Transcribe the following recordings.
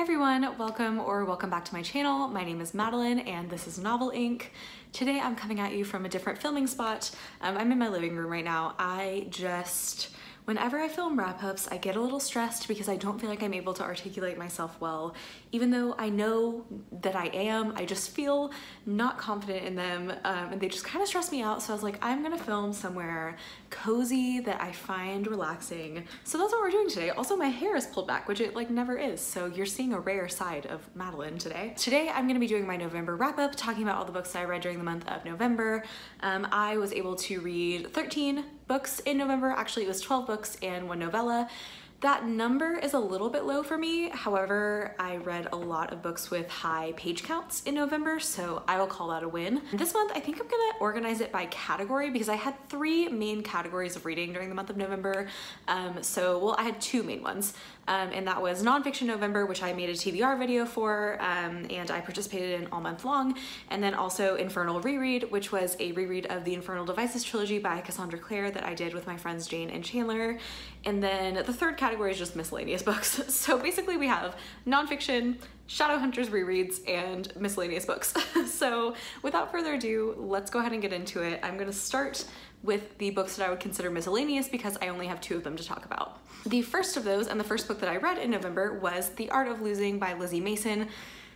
Hi everyone, welcome back to my channel. My name is Madeline and this is Novel Inc. Today I'm coming at you from a different filming spot. I'm in my living room right now. Whenever I film wrap-ups, I get a little stressed because I don't feel like I'm able to articulate myself well. Even though I know that I am, I just feel not confident in them, and they just kind of stress me out. So I was like, I'm gonna film somewhere cozy that I find relaxing. So that's what we're doing today. Also, my hair is pulled back, which it like never is. So you're seeing a rare side of Madeline today. Today, I'm gonna be doing my November wrap-up, talking about all the books that I read during the month of November. I was able to read 13 books in November. Actually, it was 12 books and one novella. That number is a little bit low for me. However, I read a lot of books with high page counts in November, so I will call that a win. This month, I think I'm gonna organize it by category because I had 3 main categories of reading during the month of November. I had 2 main ones. And that was Nonfiction November, which I made a TBR video for, and I participated in all month long. And then also Infernal Reread, which was a reread of the Infernal Devices trilogy by Cassandra Clare that I did with my friends Jane and Chandler. And then the third category is just miscellaneous books. So basically we have nonfiction, Shadowhunters rereads, and miscellaneous books. So without further ado, let's go ahead and get into it. I'm gonna start with the books that I would consider miscellaneous because I only have 2 of them to talk about. The first of those, and the first book that I read in November, was The Art of Losing by Lizzie Mason.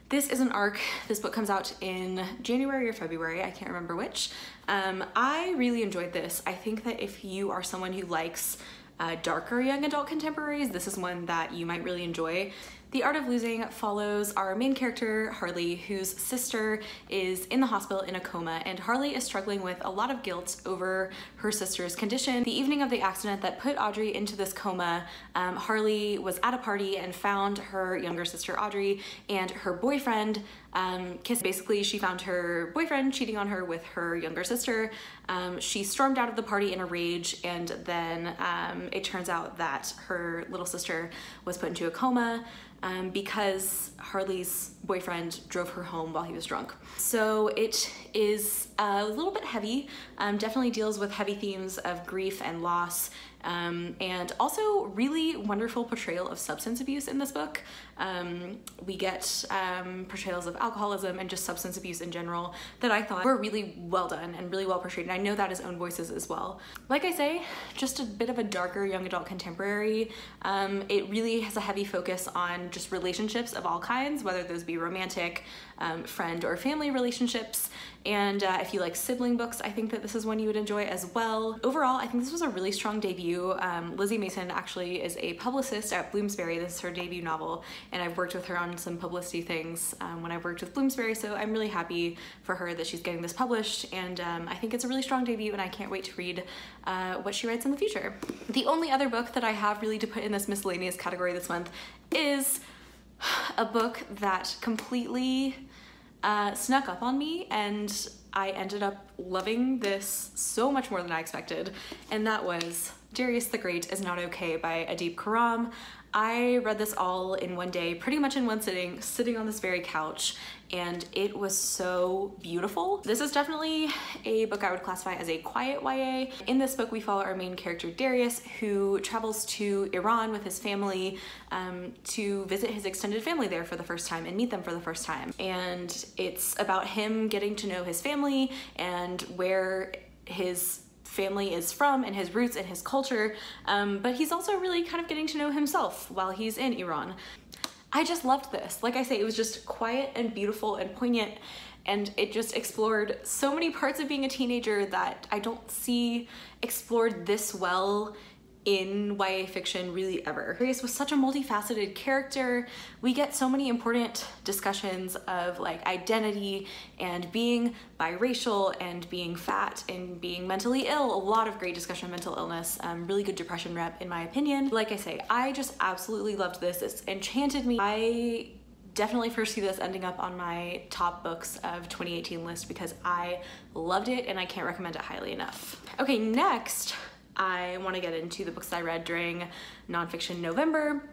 This is an arc. This book comes out in January or February, I can't remember which. I really enjoyed this. I think that if you are someone who likes darker young adult contemporaries, this is one that you might really enjoy. The Art of Losing follows our main character, Harley, whose sister is in the hospital in a coma, and Harley is struggling with a lot of guilt over her sister's condition. The evening of the accident that put Audrey into this coma, Harley was at a party and found her younger sister, Audrey, and her boyfriend kissed. Basically, she found her boyfriend cheating on her with her younger sister. She stormed out of the party in a rage, and then it turns out that her little sister was put into a coma because Harley's boyfriend drove her home while he was drunk. So it is a little bit heavy, definitely deals with heavy themes of grief and loss, and also really wonderful portrayal of substance abuse in this book. We get portrayals of alcoholism and just substance abuse in general that I thought were really well done and really well portrayed, and I know that is own voices as well. Like I say, just a bit of a darker young adult contemporary. It really has a heavy focus on just relationships of all kinds, whether those be romantic, friend or family relationships. And if you like sibling books, I think that this is one you would enjoy as well. Overall, I think this was a really strong debut. Lizzie Mason actually is a publicist at Bloomsbury. This is her debut novel, and I've worked with her on some publicity things when I worked with Bloomsbury, so I'm really happy for her that she's getting this published, and I think it's a really strong debut, and I can't wait to read what she writes in the future. The only other book that I have really to put in this miscellaneous category this month is a book that completely snuck up on me, and I ended up loving this so much more than I expected, and that was Darius the Great is Not Okay by Adib Khorram. I read this all in one day, pretty much in one sitting, sitting on this very couch, and it was so beautiful. This is definitely a book I would classify as a quiet YA. In this book, we follow our main character, Darius, who travels to Iran with his family to visit his extended family there for the first time and meet them for the first time. And it's about him getting to know his family and where his family is from and his roots and his culture, but he's also really kind of getting to know himself while he's in Iran. I just loved this. Like I say, it was just quiet and beautiful and poignant, and it just explored so many parts of being a teenager that I don't see explored this well in YA fiction really ever. Darius was such a multifaceted character. We get so many important discussions of like identity and being biracial and being fat and being mentally ill. A lot of great discussion of mental illness, really good depression rep in my opinion. Like I say, I just absolutely loved this. It's enchanted me. I definitely foresee this ending up on my top books of 2018 list because I loved it and I can't recommend it highly enough. Okay, next, I want to get into the books I read during Nonfiction November,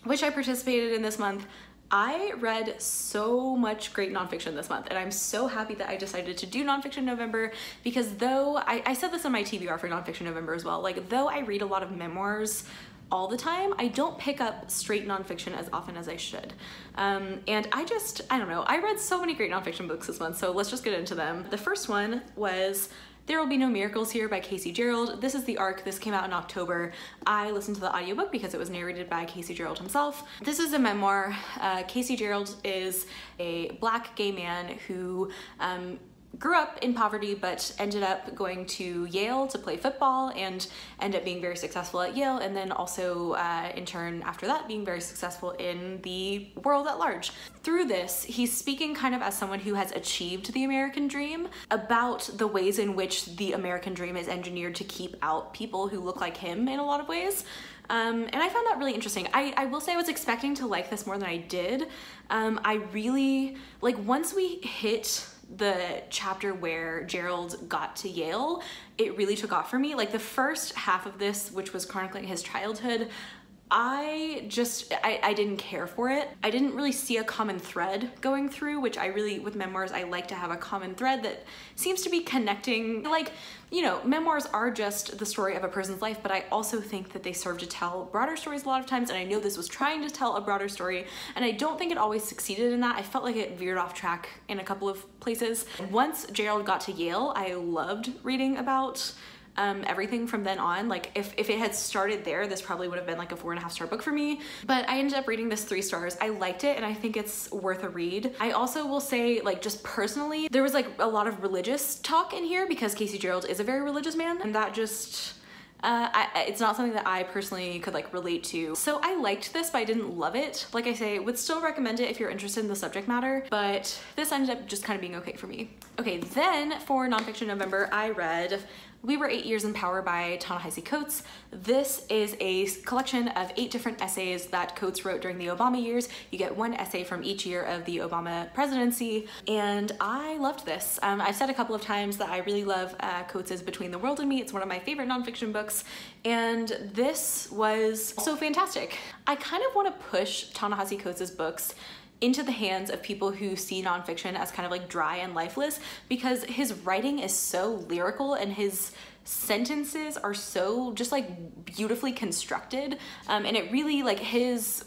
which I participated in this month. I read so much great nonfiction this month, and I'm so happy that I decided to do Nonfiction November because though, I said this in my TBR for Nonfiction November as well, like though I read a lot of memoirs all the time. I don't pick up straight nonfiction as often as I should. And I don't know, I read so many great nonfiction books this month, so let's just get into them. The first one was There Will Be No Miracles Here by Casey Gerald. This is the arc. This came out in October. I listened to the audiobook because it was narrated by Casey Gerald himself. This is a memoir. Casey Gerald is a Black gay man who grew up in poverty but ended up going to Yale to play football and ended up being very successful at Yale, and then also in turn after that being very successful in the world at large. Through this, he's speaking kind of as someone who has achieved the American dream, about the ways in which the American dream is engineered to keep out people who look like him in a lot of ways. And I found that really interesting. I will say I was expecting to like this more than I did. I really, like, once we hit the chapter where Gerald got to Yale, it really took off for me. Like the first half of this, which was chronicling his childhood, I didn't care for it. I didn't really see a common thread going through, which I really, with memoirs, I like to have a common thread that seems to be connecting. Like, you know, memoirs are just the story of a person's life, but I also think that they serve to tell broader stories a lot of times, and I know this was trying to tell a broader story, and I don't think it always succeeded in that. I felt like it veered off track in a couple of places. Once Gerald got to Yale, I loved reading about everything from then on. Like if it had started there, this probably would have been like a 4.5-star book for me, but I ended up reading this 3 stars. I liked it and I think it's worth a read. I also will say, like, just personally, there was like a lot of religious talk in here because Casey Gerald is a very religious man, and that just it's not something that I personally could like relate to. So I liked this, but I didn't love it. Like I say, would still recommend it if you're interested in the subject matter, but this ended up just kind of being okay for me. Okay, then for Nonfiction November, I read We Were 8 Years in Power by Ta-Nehisi Coates. This is a collection of 8 different essays that Coates wrote during the Obama years. You get 1 essay from each year of the Obama presidency, and I loved this. I've said a couple of times that I really love Coates's Between the World and Me. It's one of my favorite nonfiction books, and this was so fantastic. I kind of want to push Ta-Nehisi Coates' books into the hands of people who see nonfiction as kind of like dry and lifeless, because his writing is so lyrical and his sentences are so just like beautifully constructed, and it really, like, his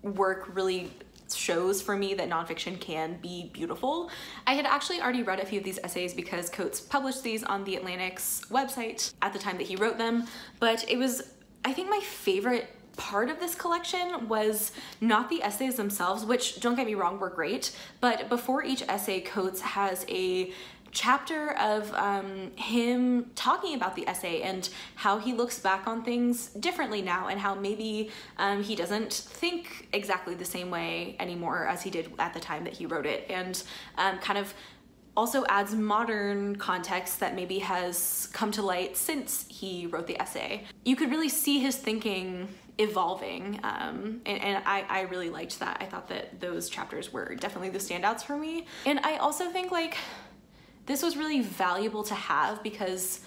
work really shows for me that nonfiction can be beautiful. I had actually already read a few of these essays because Coates published these on the Atlantic's website at the time that he wrote them, but it was, I think, my favorite part of this collection was not the essays themselves, which, don't get me wrong, were great, but before each essay, Coates has a chapter of him talking about the essay and how he looks back on things differently now, and how maybe he doesn't think exactly the same way anymore as he did at the time that he wrote it, and kind of also adds modern context that maybe has come to light since he wrote the essay. You could really see his thinking evolving, and I really liked that. I thought that those chapters were definitely the standouts for me. And I also think, like, this was really valuable to have because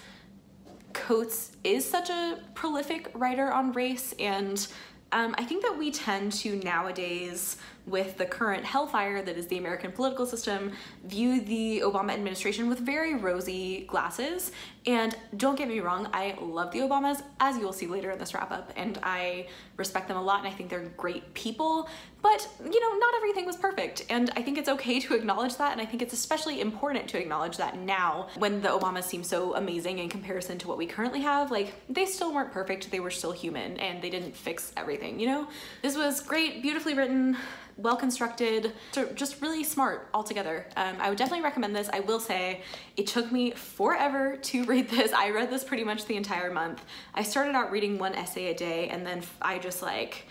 Coates is such a prolific writer on race, and I think that we tend to nowadays, with the current hellfire that is the American political system, view the Obama administration with very rosy glasses. And don't get me wrong, I love the Obamas, as you will see later in this wrap up, and I respect them a lot and I think they're great people, but, you know, not everything was perfect, and I think it's okay to acknowledge that, and I think it's especially important to acknowledge that now when the Obamas seem so amazing in comparison to what we currently have. Like, they still weren't perfect, they were still human, and they didn't fix everything, you know? This was great, beautifully written, well constructed, so just really smart altogether. I would definitely recommend this. I will say it took me forever to read this. I read this pretty much the entire month. I started out reading 1 essay a day, and then I just, like,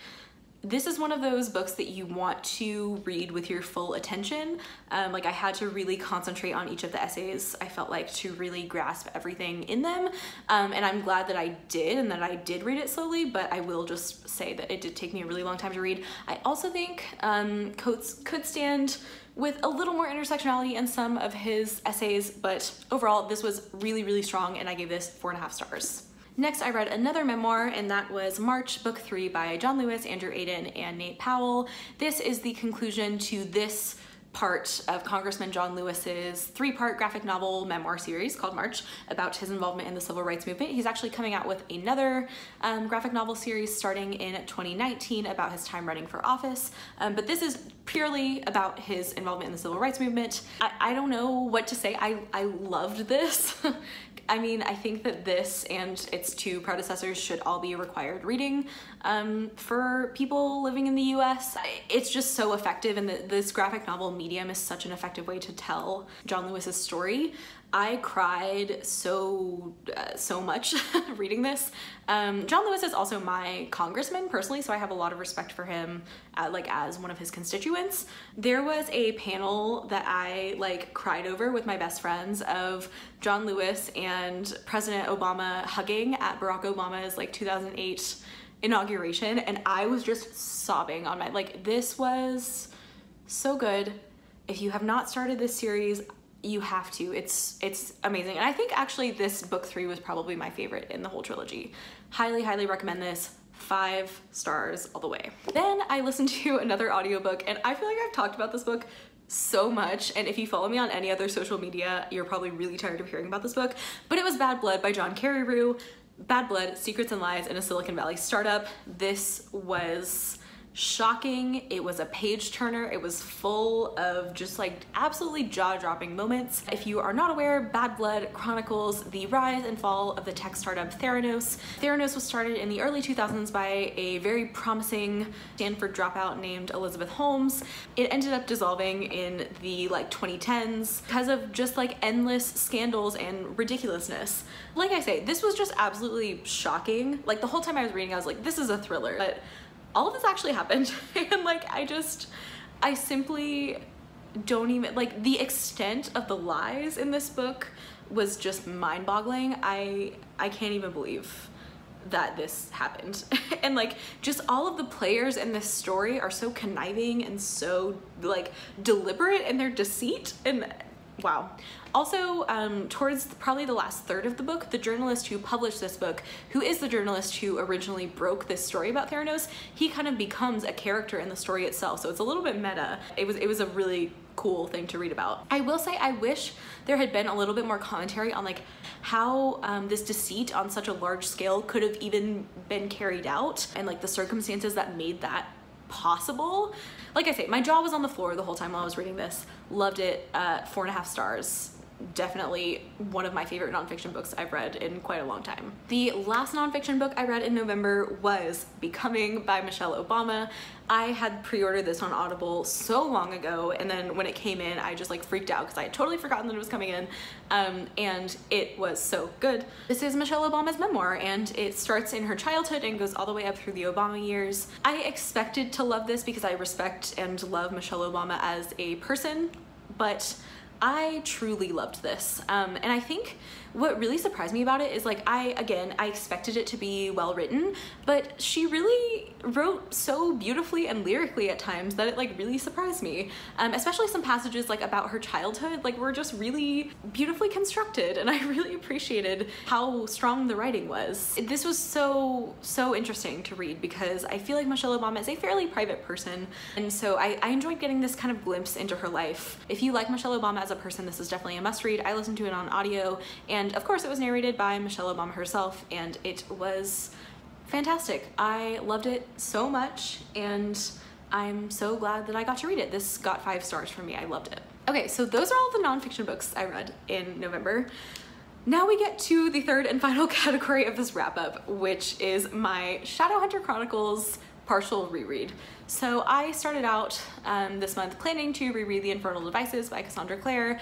this is one of those books that you want to read with your full attention. Like, I had to really concentrate on each of the essays, I felt like, to really grasp everything in them. And I'm glad that I did, and that I did read it slowly, but I will just say that it did take me a really long time to read. I also think Coates could stand with a little more intersectionality in some of his essays, but overall this was really, really strong, and I gave this 4.5 stars. Next, I read another memoir, and that was March, Book 3 by John Lewis, Andrew Aiden, and Nate Powell. This is the conclusion to this part of Congressman John Lewis's 3-part graphic novel memoir series called March about his involvement in the civil rights movement. He's actually coming out with another graphic novel series starting in 2019 about his time running for office, but this is purely about his involvement in the civil rights movement. I don't know what to say. I loved this. I mean, I think that this and its 2 predecessors should all be a required reading for people living in the US. It's just so effective, and this graphic novel medium is such an effective way to tell John Lewis's story. I cried so much reading this. John Lewis is also my congressman personally, so I have a lot of respect for him like as one of his constituents. There was a panel that I like cried over with my best friends of John Lewis and President Obama hugging at Barack Obama's like 2008 inauguration, and I was just sobbing on my, like, this was so good. If you have not started this series, you have to. It's amazing. And I think actually this book 3 was probably my favorite in the whole trilogy. Highly recommend this. 5 stars all the way. Then I listened to another audiobook, and I feel like I've talked about this book so much, and if you follow me on any other social media, you're probably really tired of hearing about this book, but it was Bad Blood by John Kerry. Bad Blood, Secrets and Lies in a Silicon Valley Startup. This was shocking. It was a page turner. It was full of just like absolutely jaw-dropping moments. If you are not aware, Bad Blood chronicles the rise and fall of the tech startup Theranos. Theranos was started in the early 2000s by a very promising Stanford dropout named Elizabeth Holmes. It ended up dissolving in the like 2010s because of just like endless scandals and ridiculousness. Like I say, this was just absolutely shocking. Like the whole time I was reading, I was like, this is a thriller. But all of this actually happened, and like I simply don't even, like, the extent of the lies in this book was just mind-boggling. I can't even believe that this happened. And like just all of the players in this story are so conniving and so like deliberate in their deceit, and wow. Also, towards probably the last third of the book, the journalist who published this book, who is the journalist who originally broke this story about Theranos, he kind of becomes a character in the story itself, so it's a little bit meta. It was a really cool thing to read about. I will say I wish there had been a little bit more commentary on like how this deceit on such a large scale could have even been carried out, and like the circumstances that made that possible. Like I say, my jaw was on the floor the whole time while I was reading this. Loved it. 4.5 stars. Definitely one of my favorite nonfiction books I've read in quite a long time. The last nonfiction book I read in November was Becoming by Michelle Obama. I had pre-ordered this on Audible so long ago, and then when it came in, I just like freaked out because I had totally forgotten that it was coming in, and it was so good. This is Michelle Obama's memoir, and it starts in her childhood and goes all the way up through the Obama years. I expected to love this because I respect and love Michelle Obama as a person, but I truly loved this, and I think what really surprised me about it is like I expected it to be well written, but she really wrote so beautifully and lyrically at times that it like really surprised me, especially some passages like about her childhood like were just really beautifully constructed, and I really appreciated how strong the writing was. This was so interesting to read because I feel like Michelle Obama is a fairly private person, and so I enjoyed getting this kind of glimpse into her life. If you like Michelle Obama as a person, this is definitely a must read. I listened to it on audio, and of course it was narrated by Michelle Obama herself, and it was fantastic. I loved it so much, and I'm so glad that I got to read it. This got 5 stars from me. I loved it. Okay, so those are all the nonfiction books I read in November. Now we get to the third and final category of this wrap up, which is my Shadowhunter Chronicles partial reread. So I started out this month planning to reread The Infernal Devices by Cassandra Clare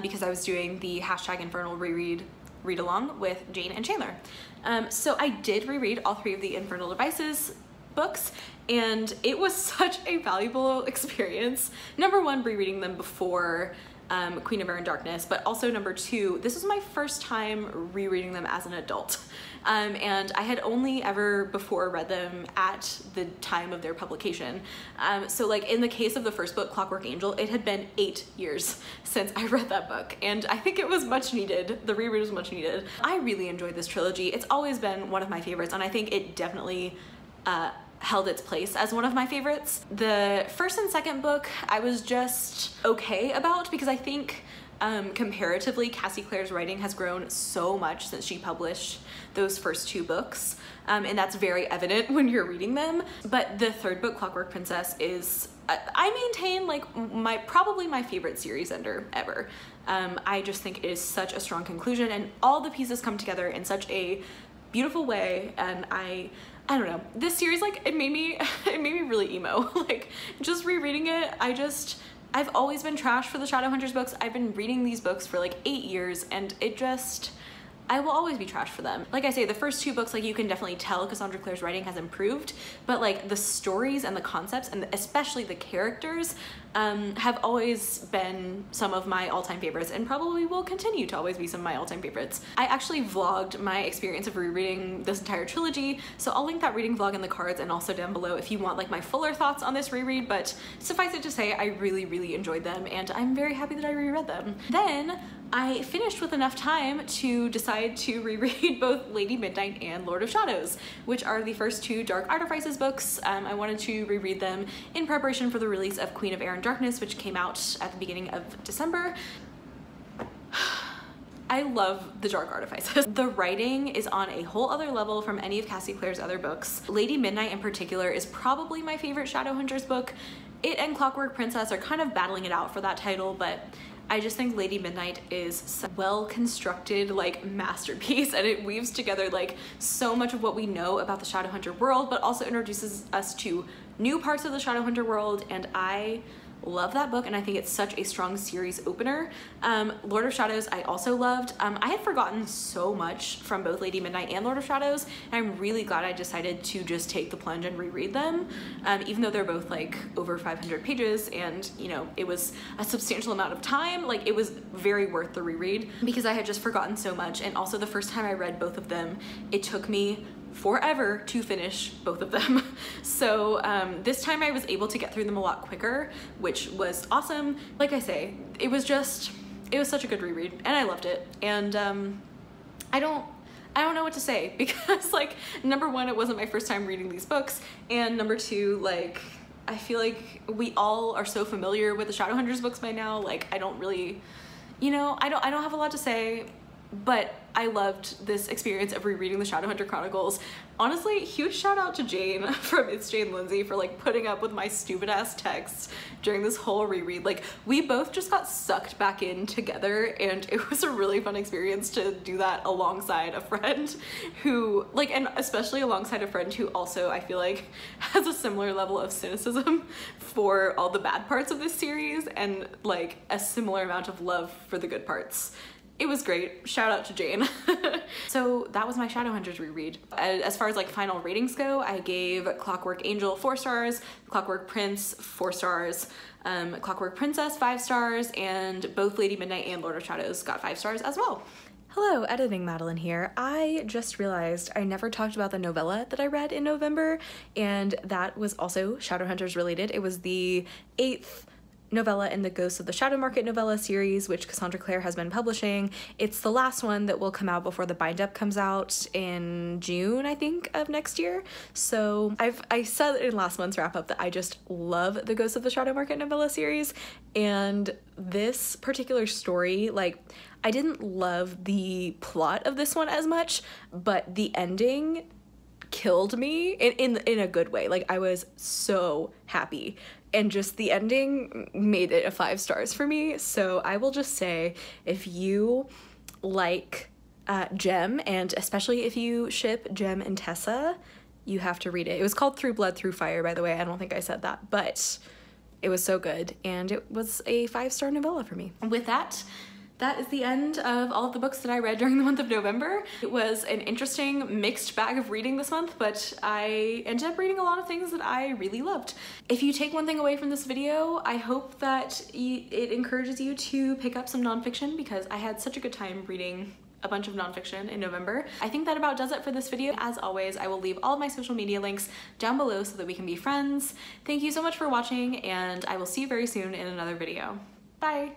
because I was doing the #Infernal reread read along with Jane and Chandler. So I did reread all 3 of the Infernal Devices books, and it was such a valuable experience. Number 1, rereading them before Queen of Air and Darkness, but also number 2, this was my first time rereading them as an adult. And I had only ever before read them at the time of their publication. So like in the case of the first book, Clockwork Angel, it had been 8 years since I read that book, and I think it was much needed. The reread was much needed. I really enjoyed this trilogy. It's always been one of my favorites, and I think it definitely held its place as one of my favorites. The first and second book I was just okay about because I think comparatively Cassie Clare's writing has grown so much since she published those first two books, and that's very evident when you're reading them. But the third book, Clockwork Princess, is I maintain like probably my favorite series ender ever. I just think it is such a strong conclusion and all the pieces come together in such a beautiful way, and I don't know, this series, like, it made me really emo. Like, just rereading it, I've always been trash for the Shadowhunters books. I've been reading these books for like 8 years, and I will always be trash for them. Like I say, the first two books, like, you can definitely tell Cassandra Clare's writing has improved, but like the stories and the concepts and especially the characters have always been some of my all-time favorites and probably will continue to always be some of my all-time favorites. I actually vlogged my experience of rereading this entire trilogy, so I'll link that reading vlog in the cards and also down below if you want like my fuller thoughts on this reread, but suffice it to say, I really enjoyed them and I'm very happy that I reread them. Then I finished with enough time to decide to reread both Lady Midnight and Lord of Shadows, which are the first two Dark Artifices books. I wanted to reread them in preparation for the release of Queen of Air and Darkness, which came out at the beginning of December. I love the Dark Artifices. The writing is on a whole other level from any of Cassie Clare's other books. Lady Midnight in particular is probably my favorite Shadowhunters book. It and Clockwork Princess are kind of battling it out for that title, but I just think Lady Midnight is a well-constructed like masterpiece, and it weaves together like so much of what we know about the Shadowhunter world, but also introduces us to new parts of the Shadowhunter world, and I love that book and I think it's such a strong series opener. Lord of Shadows I also loved. I had forgotten so much from both Lady Midnight and Lord of Shadows, and I'm really glad I decided to just take the plunge and reread them, even though they're both like over 500 pages and, you know, it was a substantial amount of time. Like, it was very worth the reread because I had just forgotten so much, and also the first time I read both of them, it took me forever to finish both of them. So this time I was able to get through them a lot quicker, which was awesome. Like I say, it was such a good reread and I loved it. And I don't know what to say because, like, number one, it wasn't my first time reading these books, and number two, like, I feel like we all are so familiar with the Shadowhunters books by now. Like, I don't really, you know, I don't have a lot to say. But I loved this experience of rereading the Shadowhunter Chronicles. Honestly, huge shout out to Jane from It's Jane Lindsay for like putting up with my stupid ass texts during this whole reread. Like, we both just got sucked back in together, and it was a really fun experience to do that alongside a friend who, like, and especially alongside a friend who also I feel like has a similar level of cynicism for all the bad parts of this series and like a similar amount of love for the good parts. It was great. Shout out to Jane. So that was my Shadowhunters reread. As far as like final ratings go, I gave Clockwork Angel 4 stars, Clockwork Prince 4 stars, Clockwork Princess 5 stars, and both Lady Midnight and Lord of Shadows got 5 stars as well. Hello, Editing Madeline here. I just realized I never talked about the novella that I read in November, and that was also Shadowhunters related. It was the 8th novella in the Ghosts of the Shadow Market novella series, which Cassandra Clare has been publishing. It's the last one that will come out before the bind-up comes out in June, I think, of next year. So I said in last month's wrap-up that I just love the Ghosts of the Shadow Market novella series, and this particular story, like, I didn't love the plot of this one as much, but the ending killed me in a good way. Like, I was so happy, and just the ending made it a 5 stars for me. So I will just say, if you like Jem, and especially if you ship Jem and Tessa, you have to read it. It was called Through Blood Through Fire, by the way. I don't think I said that, but it was so good, and it was a 5-star novella for me. With that, that is the end of all of the books that I read during the month of November. It was an interesting mixed bag of reading this month, but I ended up reading a lot of things that I really loved. If you take one thing away from this video, I hope that it encourages you to pick up some nonfiction, because I had such a good time reading a bunch of nonfiction in November. I think that about does it for this video. As always, I will leave all of my social media links down below so that we can be friends. Thank you so much for watching, and I will see you very soon in another video. Bye!